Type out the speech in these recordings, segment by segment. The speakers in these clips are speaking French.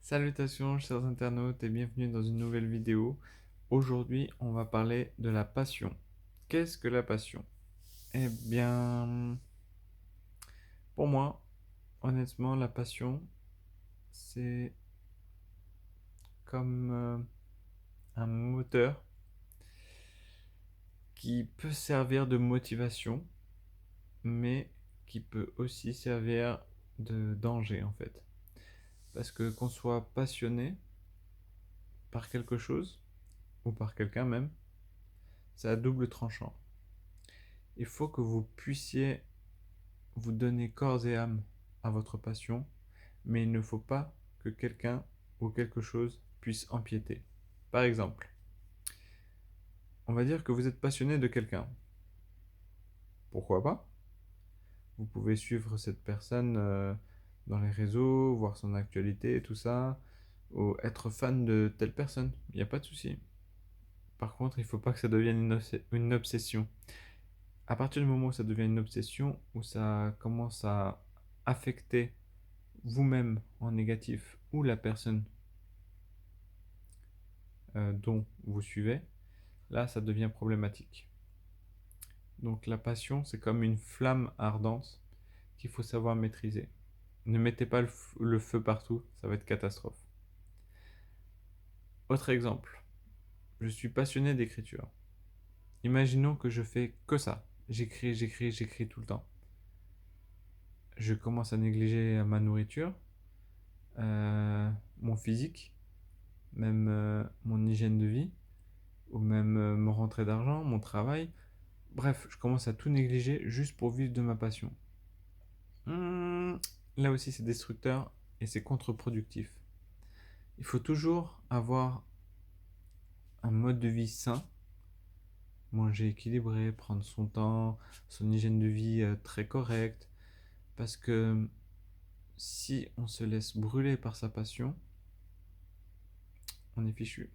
Salutations chers internautes et bienvenue dans une nouvelle vidéo. Aujourd'hui on va parler de la passion. Qu'est-ce que la passion? Eh bien, pour moi, honnêtement, la passion, c'est comme un moteur qui peut servir de motivation, mais qui peut aussi servir de danger en fait. Parce que qu'on soit passionné par quelque chose, ou par quelqu'un même, c'est à double tranchant. Il faut que vous puissiez vous donner corps et âme à votre passion, mais il ne faut pas que quelqu'un ou quelque chose puisse empiéter. Par exemple, on va dire que vous êtes passionné de quelqu'un. Pourquoi pas? Vous pouvez suivre cette personne dans les réseaux, voir son actualité et tout ça, ou être fan de telle personne. Il n'y a pas de souci. Par contre, il ne faut pas que ça devienne une obsession. À partir du moment où ça devient une obsession, où ça commence à affecter vous-même en négatif ou la personne dont vous suivez, là ça devient problématique. Donc la passion, c'est comme une flamme ardente qu'il faut savoir maîtriser. Ne mettez pas le feu partout, ça va être catastrophe. Autre exemple, je suis passionné d'écriture. Imaginons que je fais que ça. J'écris, j'écris, j'écris tout le temps. Je commence à négliger ma nourriture, mon physique, même mon hygiène de vie, ou même mon rentrée d'argent, mon travail. Bref, je commence à tout négliger juste pour vivre de ma passion. Là aussi, c'est destructeur et c'est contre-productif. Il faut toujours avoir un mode de vie sain, manger équilibré, prendre son temps, son hygiène de vie très correcte, parce que si on se laisse brûler par sa passion, on est fichu.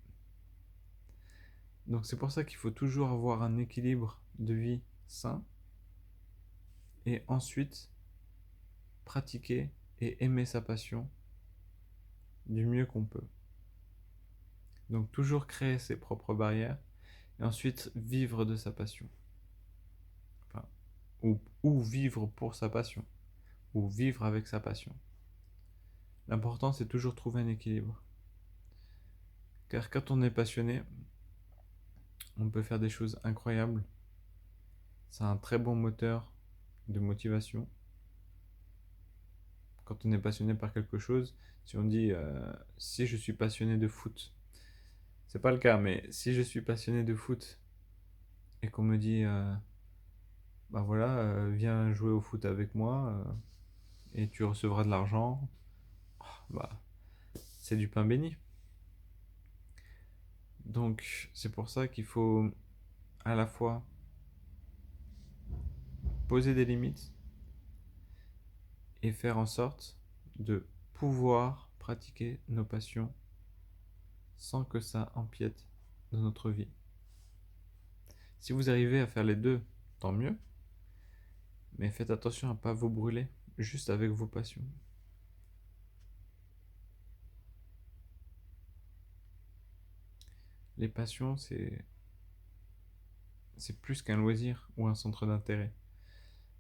Donc c'est pour ça qu'il faut toujours avoir un équilibre de vie sain et ensuite pratiquer et aimer sa passion du mieux qu'on peut. Donc toujours créer ses propres barrières et ensuite vivre de sa passion. Enfin, ou vivre pour sa passion, ou vivre avec sa passion. L'important c'est toujours trouver un équilibre. Car quand on est passionné, on peut faire des choses incroyables. C'est un très bon moteur de motivation. Quand on est passionné par quelque chose, si on dit si je suis passionné de foot, c'est pas le cas, mais si je suis passionné de foot et qu'on me dit bah voilà, viens jouer au foot avec moi et tu recevras de l'argent, bah c'est du pain béni. Donc c'est pour ça qu'il faut à la fois poser des limites et faire en sorte de pouvoir pratiquer nos passions sans que ça empiète dans notre vie. Si vous arrivez à faire les deux, tant mieux, mais faites attention à ne pas vous brûler juste avec vos passions. Les passions, c'est plus qu'un loisir ou un centre d'intérêt.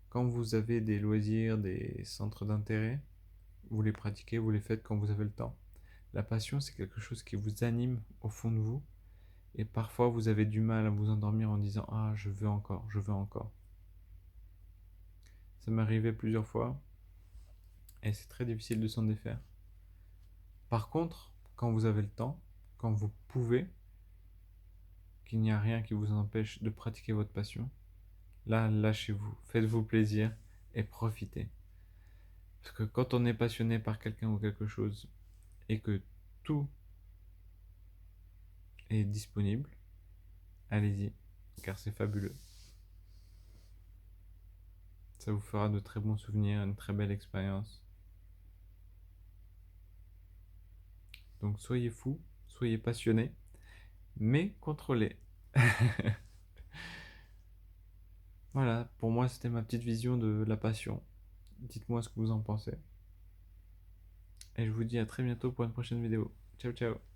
Quand vous avez des loisirs, des centres d'intérêt, vous les pratiquez, vous les faites quand vous avez le temps. La passion, c'est quelque chose qui vous anime au fond de vous. Et parfois, vous avez du mal à vous endormir en disant ah, je veux encore, je veux encore. Ça m'est arrivé plusieurs fois et c'est très difficile de s'en défaire. Par contre, quand vous avez le temps, quand vous pouvez, qu'il n'y a rien qui vous empêche de pratiquer votre passion, là, lâchez-vous, faites-vous plaisir et profitez. Parce que quand on est passionné par quelqu'un ou quelque chose et que tout est disponible, allez-y, car c'est fabuleux. Ça vous fera de très bons souvenirs, une très belle expérience. Donc soyez fous, soyez passionnés, mais contrôlés. Voilà, pour moi c'était ma petite vision de la passion. Dites-moi ce que vous en pensez. Et je vous dis à très bientôt pour une prochaine vidéo. Ciao ciao.